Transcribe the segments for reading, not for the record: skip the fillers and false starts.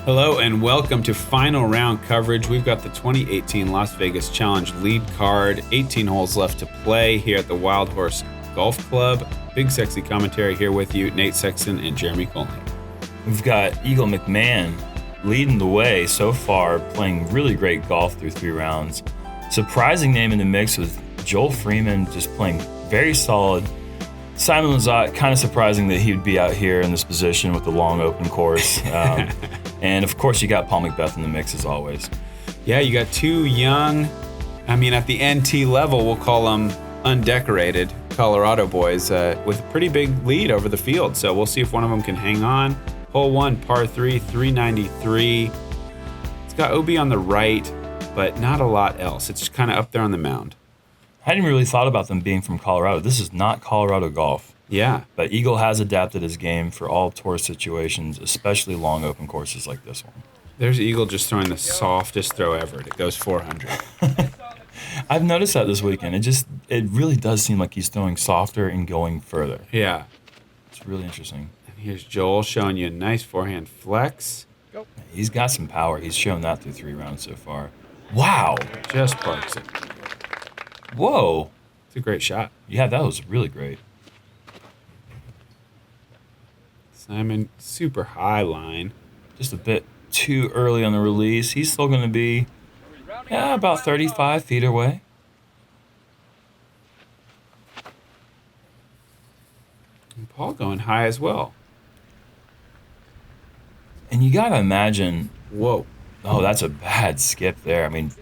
Hello and welcome to final round coverage. We've got the 2018 Las Vegas Challenge lead card, 18 holes left to play here at the Wild Horse Golf Club. BigSexy commentary here with you, Nate Sexton and Jeremy Koling. We've got Eagle McMahon leading the way so far, playing really great golf through 3 rounds. Surprising name in the mix with Joel Freeman just playing very solid. Simon Lizotte, kind of surprising that he would be out here in this position with the long open course. And of course you got Paul McBeth in the mix as always. Yeah, you got 2 young, at the NT level, we'll call them undecorated Colorado boys with a pretty big lead over the field. So we'll see if one of them can hang on. Hole 1, par 3, 393. It's got OB on the right, but not a lot else. It's just kind of up there on the mound. I hadn't really thought about them being from Colorado. This is not Colorado golf. Yeah. But Eagle has adapted his game for all tour situations, especially long open courses like this one. There's Eagle just throwing the softest throw ever. It goes 400. I've noticed that this weekend. It really does seem like he's throwing softer and going further. Yeah. It's really interesting. And here's Joel showing you a nice forehand flex. Go. He's got some power. He's shown that through 3 rounds so far. Wow. Just parks it. Whoa. It's a great shot. Yeah, that was really great. Simon, super high line. Just a bit too early on the release. He's still going to be about 35 feet away. And Paul going high as well. And you got to imagine. Whoa. Oh, that's a bad skip there. I mean,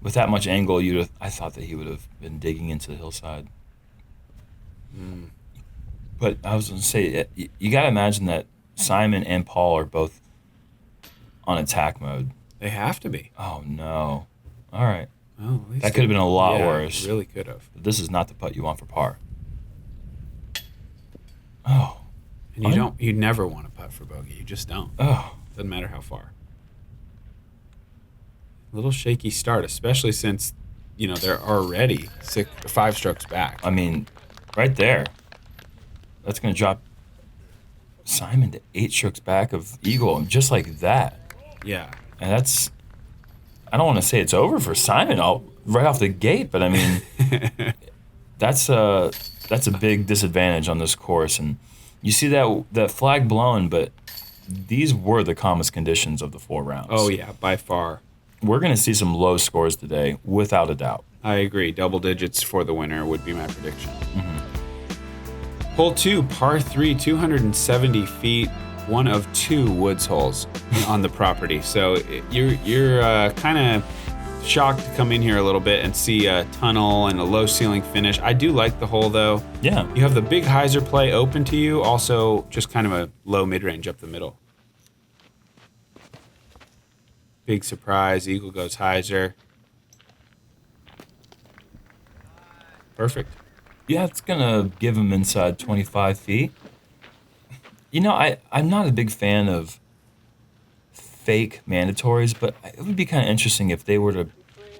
with that much angle, I thought that he would have been digging into the hillside. But I was going to say, you got to imagine that Simon and Paul are both on attack mode. They have to be. Oh, no. All right. Oh, that could have been a lot worse. It really could have. But this is not the putt you want for par. Oh. And you never want to putt for bogey. You just don't. Oh. Doesn't matter how far. A little shaky start, especially since, they're already 5 strokes back. I mean, right there. That's going to drop Simon to 8 strokes back of Eagle, just like that. Yeah. And I don't want to say it's over for Simon right off the gate, but I mean, that's a big disadvantage on this course. And you see that flag blown, but these were the calmest conditions of the 4 rounds. Oh, yeah, by far. We're going to see some low scores today, without a doubt. I agree. Double digits for the winner would be my prediction. Mm-hmm. Hole 2, par 3, 270 feet, one of 2 woods holes on the property. So you're kind of shocked to come in here a little bit and see a tunnel and a low ceiling finish. I do like the hole though. Yeah. You have the big hyzer play open to you, also just kind of a low mid-range up the middle. Big surprise, Eagle goes hyzer. Perfect. Yeah, it's going to give him inside 25 feet. I'm not a big fan of fake mandatories, but it would be kind of interesting if they were to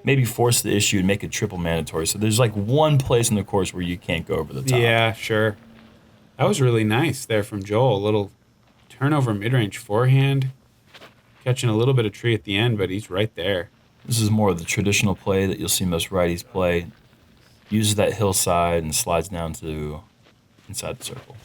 maybe force the issue and make it triple mandatory. So there's like one place in the course where you can't go over the top. Yeah, sure. That was really nice there from Joel. A little turnover mid-range forehand. Catching a little bit of tree at the end, but he's right there. This is more of the traditional play that you'll see most righties play. Uses that hillside and slides down to inside the circle.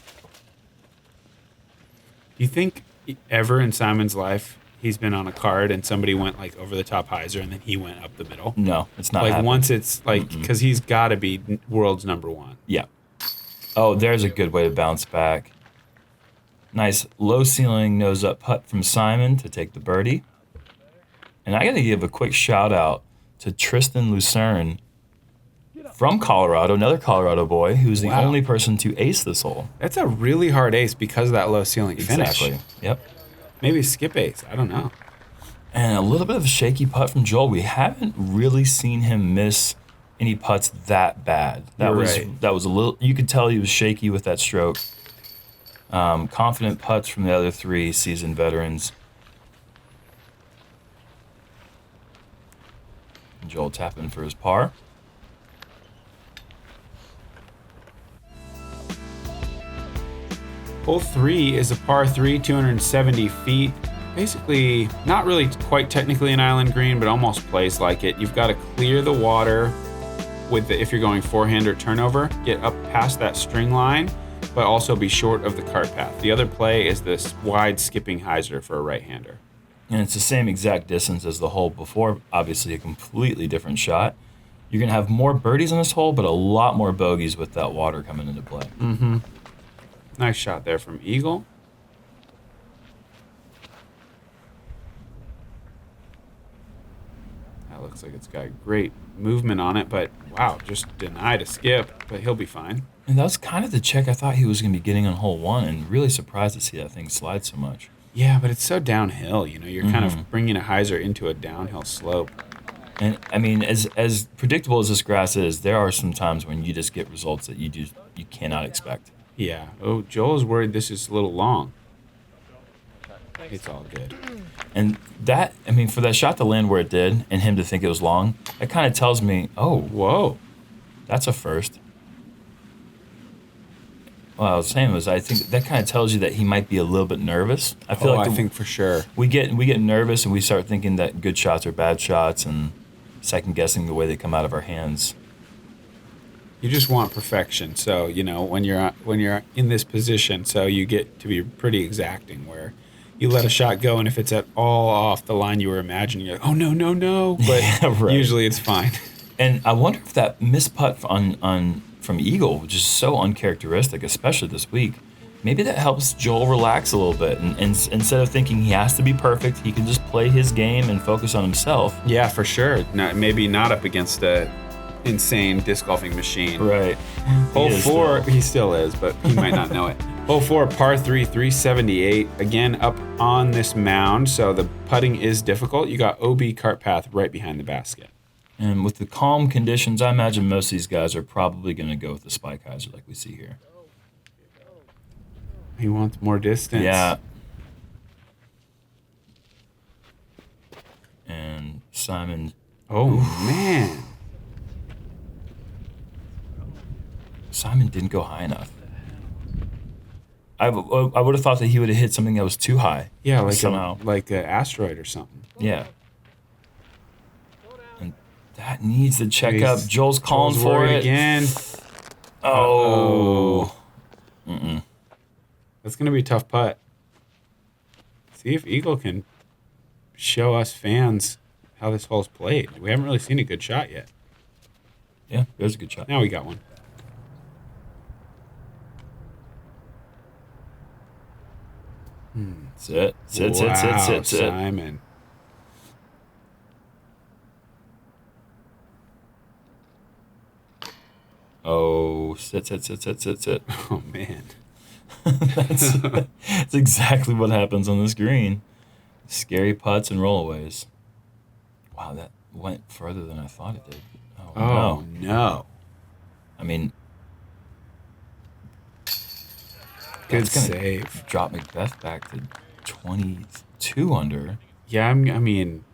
Do you think ever in Simon's life he's been on a card and somebody went like over the top hyzer and then he went up the middle? No, it's not like happening. Once it's like, because he's got to be world's number 1. Yeah. Oh, there's a good way to bounce back. Nice low ceiling nose up putt from Simon to take the birdie. And I got to give a quick shout out to Tristan Lucerne from Colorado, another Colorado boy, who's the only person to ace this hole. That's a really hard ace because of that low ceiling finish. Exactly. Yep. Maybe skip ace. I don't know. And a little bit of a shaky putt from Joel. We haven't really seen him miss any putts that bad. That was a little. You could tell he was shaky with that stroke. Confident putts from the other 3 seasoned veterans. Joel tapping for his par. Hole 3 is a par 3, 270 feet. basically not really quite technically an island green, but almost plays like it. You've got to clear the water if you're going forehand or turnover, get up past that string line, but also be short of the cart path. The other play is this wide skipping hyzer for a right-hander. And it's the same exact distance as the hole before, obviously a completely different shot. You're going to have more birdies on this hole, but a lot more bogeys with that water coming into play. Mm-hmm. Nice shot there from Eagle. That looks like it's got great movement on it, but wow, just denied a skip, but he'll be fine. And that was kind of the check I thought he was going to be getting on hole 1, and really surprised to see that thing slide so much. Yeah, but it's so downhill, you're kind of bringing a hyzer into a downhill slope. And I mean, as predictable as this grass is, there are some times when you just get results that you cannot expect. Yeah. Oh, Joel's worried this is a little long. It's all good. And that, I mean, for that shot to land where it did and him to think it was long, that kind of tells me, oh, whoa, that's a first. Well, I was saying was, I think that kind of tells you that he might be a little bit nervous. I think for sure. We get nervous and we start thinking that good shots are bad shots and second guessing the way they come out of our hands. You just want perfection. So, when you're in this position, so you get to be pretty exacting where you let a shot go, and if it's at all off the line you were imagining, you're like, oh, no. But yeah, right. Usually it's fine. And I wonder if that missed putt from Eagle, which is so uncharacteristic, especially this week, maybe that helps Joel relax a little bit. And instead of thinking he has to be perfect, he can just play his game and focus on himself. Yeah, for sure. Maybe not up against a insane disc golfing machine. Right. Hole 4, he still is, but he might not know it. Hole 4, par 3, 378. Again, up on this mound, so the putting is difficult. You got OB cart path right behind the basket. And with the calm conditions, I imagine most of these guys are probably going to go with the spike hyzer like we see here. He wants more distance. Yeah. And Simon. Oh, man. Simon didn't go high enough. I would have thought that he would have hit something that was too high. Yeah, like somehow. Like an asteroid or something. Yeah. And that needs to check up. Joel's calling for it again. Oh. Mm-mm. That's going to be a tough putt. See if Eagle can show us fans how this hole's played. We haven't really seen a good shot yet. Yeah, there's a good shot. Now we got one. Sit, Simon. Oh, sit. Oh, man. That's exactly what happens on this green. Scary putts and rollaways. Wow, that went further than I thought it did. Oh, no. I mean, good save. Drop McBeth back to 22 under. Yeah, I mean,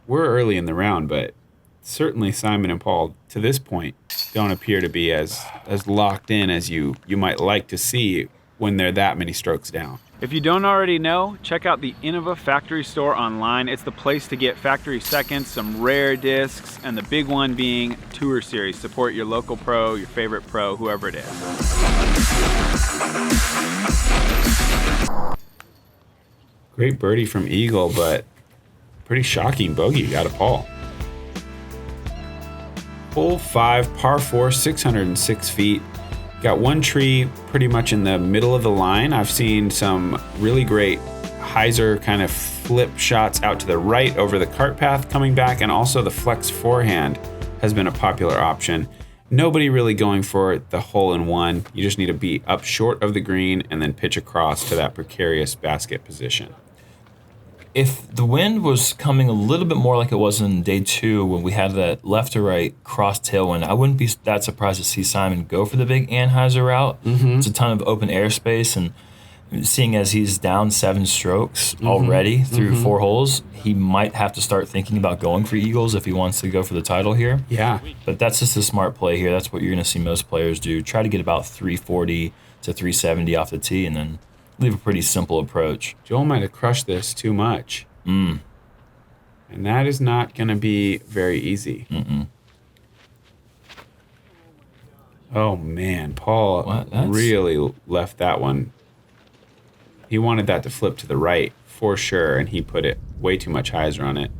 we're early in the round, but certainly Simon and Paul, to this point, don't appear to be as locked in as you might like to see when they're that many strokes down. If you don't already know, check out the Innova factory store online. It's the place to get factory seconds, some rare discs, and the big one being Tour Series. Support your local pro, your favorite pro, whoever it is. Great birdie from Eagle, but pretty shocking bogey out of Paul. Hole 5, par 4, 606 feet. Got one tree pretty much in the middle of the line. I've seen some really great hyzer kind of flip shots out to the right over the cart path coming back, and also the flex forehand has been a popular option. Nobody really going for the hole-in-one. You just need to be up short of the green and then pitch across to that precarious basket position. If the wind was coming a little bit more like it was in day 2 when we had that left to right cross tailwind, I wouldn't be that surprised to see Simon go for the big Anheuser route. It's a ton of open airspace, and seeing as he's down 7 strokes already through 4 holes, he might have to start thinking about going for eagles if he wants to go for the title here. Yeah. But that's just a smart play here. That's what you're going to see most players do. Try to get about 340 to 370 off the tee and then leave a pretty simple approach. Joel might have crushed this too much. Mm. And that is not going to be very easy. Mm-mm. Oh, man. Paul really left that one. He wanted that to flip to the right for sure, and he put it way too much hyzer on it.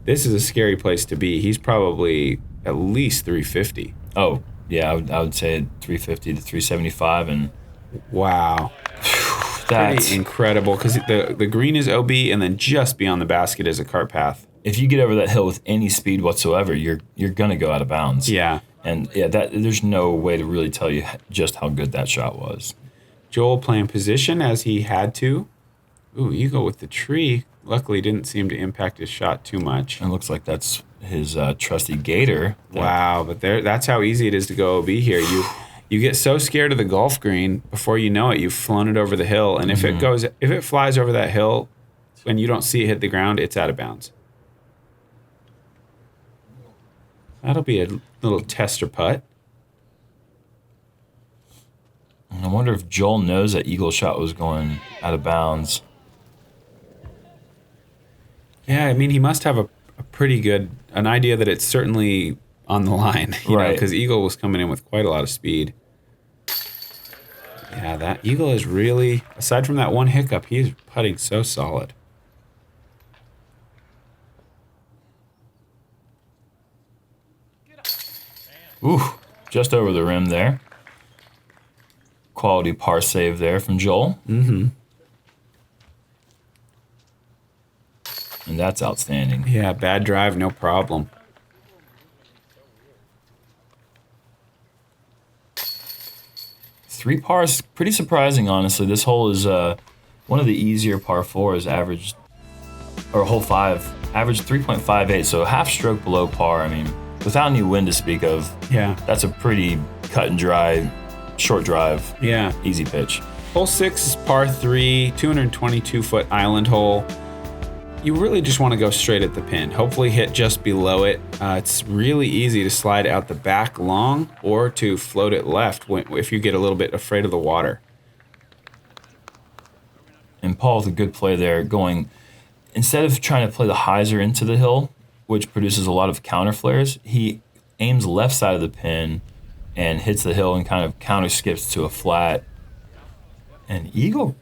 This is a scary place to be. He's probably at least 350. Oh, yeah, I would say 350 to 375. And wow. That's pretty incredible, because the green is OB, and then just beyond the basket is a cart path. If you get over that hill with any speed whatsoever, you're going to go out of bounds. Yeah. And yeah, there's no way to really tell you just how good that shot was. Joel playing position as he had to. Ooh, Eagle with the tree. Luckily didn't seem to impact his shot too much. And it looks like that's his trusty gator. Wow, but that's how easy it is to go OB here. You get so scared of the golf green, before you know it, you've flown it over the hill. And if it flies over that hill and you don't see it hit the ground, it's out of bounds. That'll be a little tester putt. I wonder if Joel knows that Eagle shot was going out of bounds. Yeah, I mean, he must have a pretty good, an idea that it's certainly on the line, right? Because Eagle was coming in with quite a lot of speed. Yeah, that Eagle is really, aside from that one hiccup, he's putting so solid. Ooh, just over the rim there. Quality par save there from Joel. Mm-hmm. And that's outstanding. Yeah, bad drive, no problem. Three pars, pretty surprising, honestly. This hole is one of the easier par fours, averaged, or hole 5, averaged 3.58, so a half stroke below par. I mean, without any wind to speak of, yeah, that's a pretty cut and dry, short drive, yeah, easy pitch. Hole 6 is par 3, 222-foot island hole. You really just want to go straight at the pin. Hopefully hit just below it. It's really easy to slide out the back long or to float it left if you get a little bit afraid of the water. And Paul with a good play there, going, instead of trying to play the hyzer into the hill, which produces a lot of counter flares, he aims left side of the pin and hits the hill and kind of counter skips to a flat. And Eagle,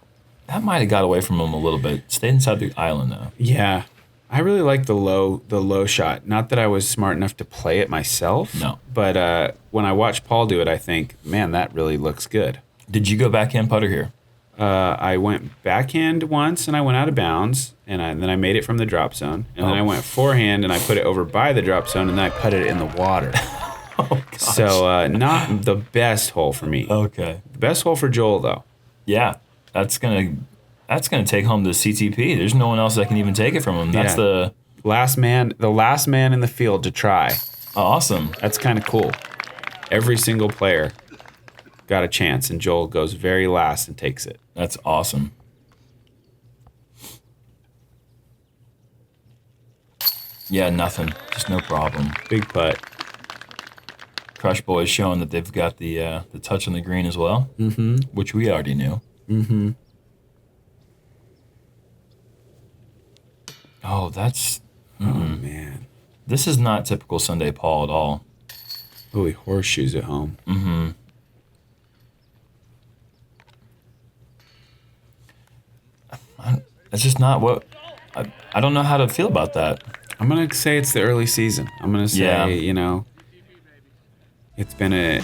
that might have got away from him a little bit. Stayed inside the island though. Yeah, I really like the low shot. Not that I was smart enough to play it myself. No. But when I watch Paul do it, I think, man, that really looks good. Did you go backhand putter here? I went backhand once and I went out of bounds, and then I made it from the drop zone, and then I went forehand and I put it over by the drop zone, and then I putted it in the water. Oh gosh. So not the best hole for me. Okay. The best hole for Joel though. Yeah, that's gonna take home the CTP. There's no one else that can even take it from him. That's the last man in the field to try. Awesome. That's kind of cool. Every single player got a chance, and Joel goes very last and takes it. That's awesome. Yeah, nothing. Just no problem. Big putt. Crush Boys showing that they've got the touch on the green as well, which we already knew. Mm-hmm. Oh, that's... Oh, man. This is not typical Sunday Paul at all. Oh, he horseshoes at home. Mm-hmm. That's just not what... I don't know how to feel about that. I'm going to say it's the early season. I'm going to say, you know, it's been a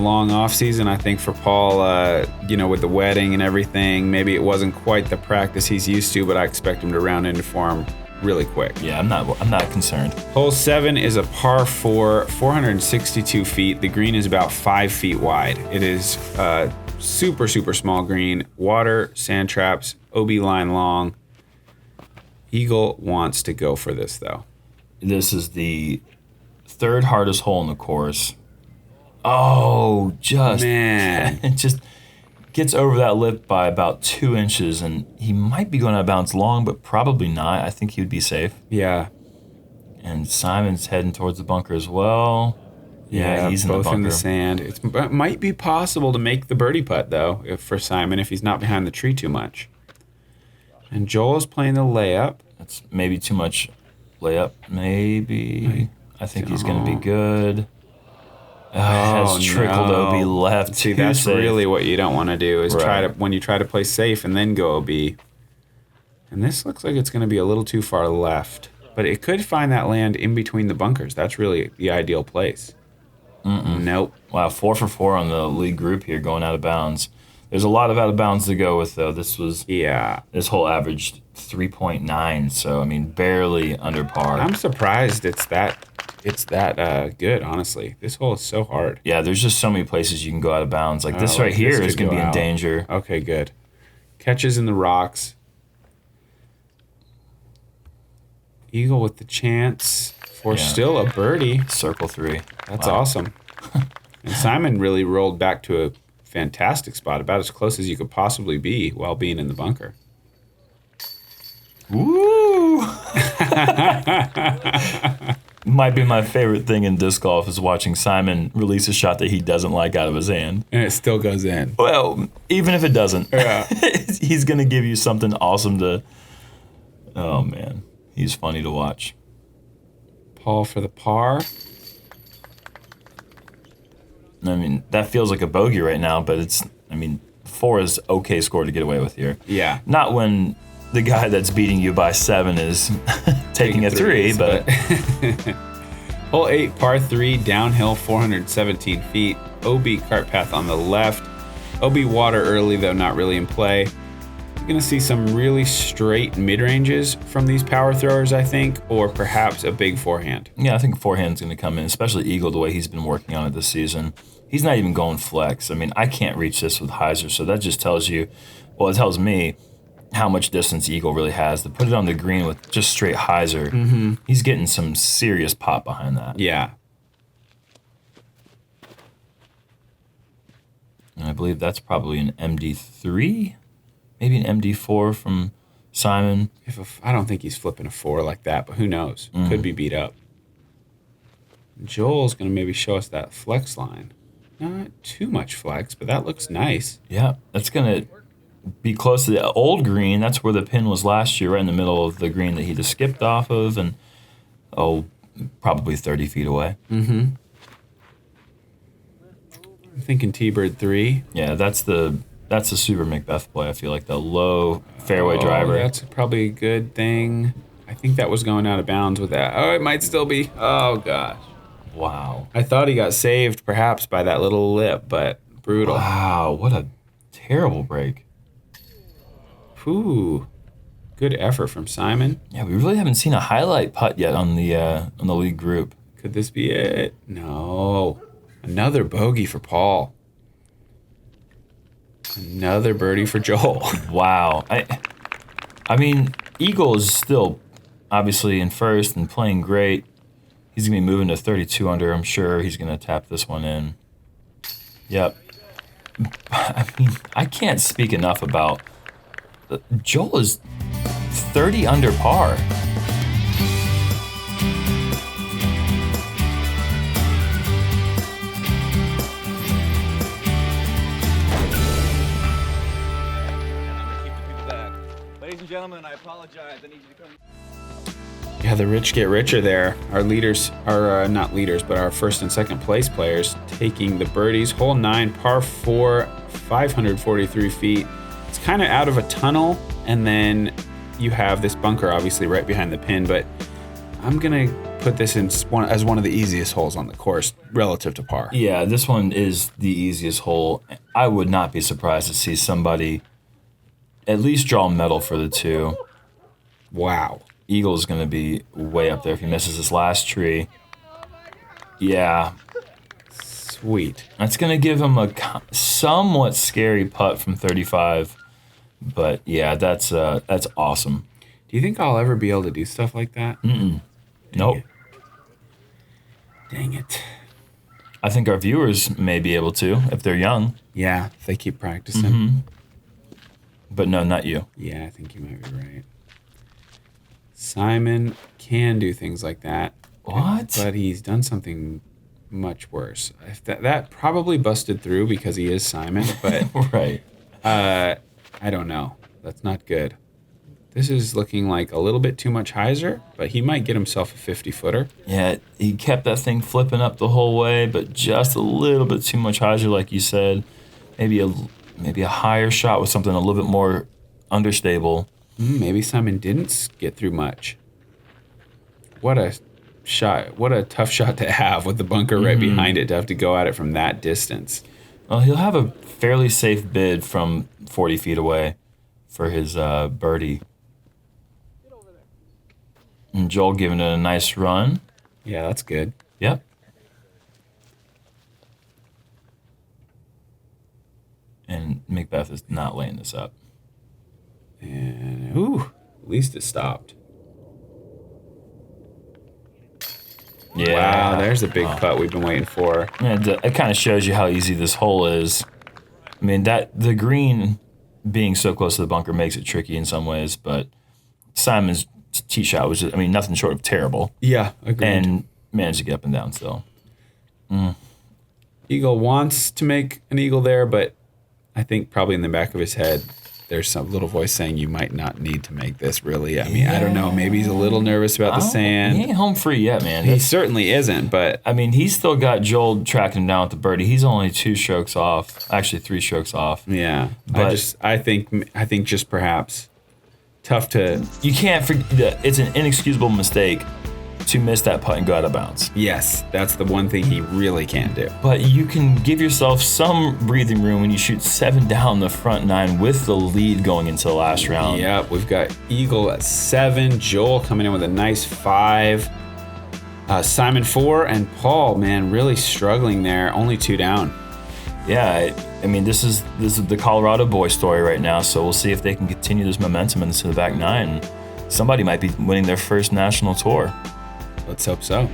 long off season, I think, for Paul, you know, with the wedding and everything. Maybe it wasn't quite the practice he's used to, but I expect him to round into form really quick. Yeah, I'm not concerned. Hole 7 is a par 4, 462 feet. The green is about 5 feet wide. It is super, super small green. Water, sand traps, OB line long. Eagle wants to go for this, though. This is the third hardest hole in the course. Oh, man. It just gets over that lip by about 2 inches, and he might be going out of bounds long, but probably not. I think he would be safe. Yeah. And Simon's heading towards the bunker as well. Yeah, he's in the both bunker. in the sand. It might be possible to make the birdie putt, though, for Simon, if he's not behind the tree too much. And Joel is playing the layup. That's maybe too much layup. Maybe. I think he's going to be good. Has trickled OB left. See, too that's safe. really what you don't want to do, is Right. when you try to play safe and then go OB. And this looks like it's going to be a little too far left. But it could find that land in between the bunkers. That's really the ideal place. Nope. Wow, 4 for 4 on the league group here, going out of bounds. There's a lot of out of bounds to go with, though. This whole averaged 3.9, so I mean, barely under par. I'm surprised it's that good, honestly. This hole is so hard. Yeah, there's just so many places you can go out of bounds. Like this Oh, right here this is could going to go be in out. danger. Okay, good. Catches in the rocks. Eagle with the chance for still a birdie. Circle 3. That's awesome. And Simon really rolled back to a fantastic spot, about as close as you could possibly be while being in the bunker. Woo! Might be my favorite thing in disc golf is watching Simon release a shot that he doesn't like out of his hand. And it still goes in. Well, even if it doesn't, Yeah. he's going to give you something awesome to... Oh, man. He's funny to watch. Paul for the par. I mean, that feels like a bogey right now, but 4 is okay score to get away with here. Yeah. Not when the guy that's beating you by 7 is taking a 3, but... Hole 8, par 3, downhill 417 feet. OB cart path on the left. OB water early, though not really in play. You're going to see some really straight mid-ranges from these power throwers, I think, or perhaps a big forehand. Yeah, I think forehand's going to come in, especially Eagle, the way he's been working on it this season. He's not even going flex. I mean, I can't reach this with hyzer, so that just tells you, well, it tells me how much distance Eagle really has. To put it on the green with just straight hyzer, he's getting some serious pop behind that. Yeah. And I believe that's probably an MD3, maybe an MD4 from Simon. I don't think he's flipping a 4 like that, but who knows? Could be beat up. Joel's going to maybe show us that flex line. Not too much flex, but that looks nice. Yeah, that's going to be close to the old green. That's where the pin was last year, right in the middle of the green that he just skipped off of, and probably 30 feet away. I'm thinking T-Bird 3. Yeah, that's the super McBeth play. I feel like the low fairway driver. That's probably a good thing. I think that was going out of bounds with that. Oh, it might still be. Oh, gosh. Wow. I thought he got saved perhaps by that little lip, but brutal. Wow, what a terrible break. Ooh, good effort from Simon. Yeah, we really haven't seen a highlight putt yet on the league group. Could this be it? No. Another bogey for Paul. Another birdie for Joel. Wow. I mean, Eagle is still obviously in first and playing great. He's going to be moving to 32 under. I'm sure he's going to tap this one in. Yep. I mean, I can't speak enough about... Joel is 30 under par. Ladies and gentlemen, I apologize. I need you to come. Yeah, the rich get richer there. Our leaders are not leaders, but our first and second place players taking the birdies. Hole 9, par 4, 543 feet. It's kind of out of a tunnel, and then you have this bunker obviously right behind the pin, but I'm going to put this in as one of the easiest holes on the course relative to par. Yeah, this one is the easiest hole. I would not be surprised to see somebody at least draw a medal for the 2. Wow. Eagle's going to be way up there if he misses his last tree. Yeah. Sweet. That's going to give him a somewhat scary putt from 35. But, yeah, that's awesome. Do you think I'll ever be able to do stuff like that? Nope. Dang it. I think our viewers may be able to if they're young. Yeah, if they keep practicing. But no, not you. Yeah, I think you might be right. Simon can do things like that. What? But he's done something much worse. That probably busted through because he is Simon, but Right. I don't know. That's not good. This is looking like a little bit too much hyzer, but he might get himself a 50-footer. Yeah, he kept that thing flipping up the whole way, but just a little bit too much hyzer, like you said. Maybe a higher shot with something a little bit more understable. Maybe Simon didn't get through much. What a shot. What a tough shot to have with the bunker right behind it, to have to go at it from that distance. Well, he'll have a fairly safe bid from 40 feet away for his birdie. And Joel giving it a nice run. Yeah, that's good. Yep. And McBeth is not laying this up. And, at least it stopped. Yeah. Wow, there's a big putt we've been waiting for. And it kind of shows you how easy this hole is. I mean, the green being so close to the bunker makes it tricky in some ways, but Simon's tee shot was just, nothing short of terrible. Yeah, agreed. And managed to get up and down still. Eagle wants to make an eagle there, but I think probably in the back of his head, there's some little voice saying you might not need to make this, really. I don't know. Maybe he's a little nervous about the sand. He ain't home free yet, man. He certainly isn't, but... he's still got Joel tracking him down with the birdie. He's only 2 strokes off. Actually, 3 strokes off. Yeah. But I think just perhaps tough to... You can't forget. It's an inexcusable mistake to miss that putt and go out of bounds. Yes, that's the one thing he really can't do. But you can give yourself some breathing room when you shoot 7 down the front 9 with the lead going into the last round. Yep, we've got Eagle at 7, Joel coming in with a nice 5, Simon 4, and Paul, man, really struggling there, only 2 down. Yeah, this is the Colorado boy story right now, so we'll see if they can continue this momentum into the back 9. Somebody might be winning their first national tour. Let's hope so.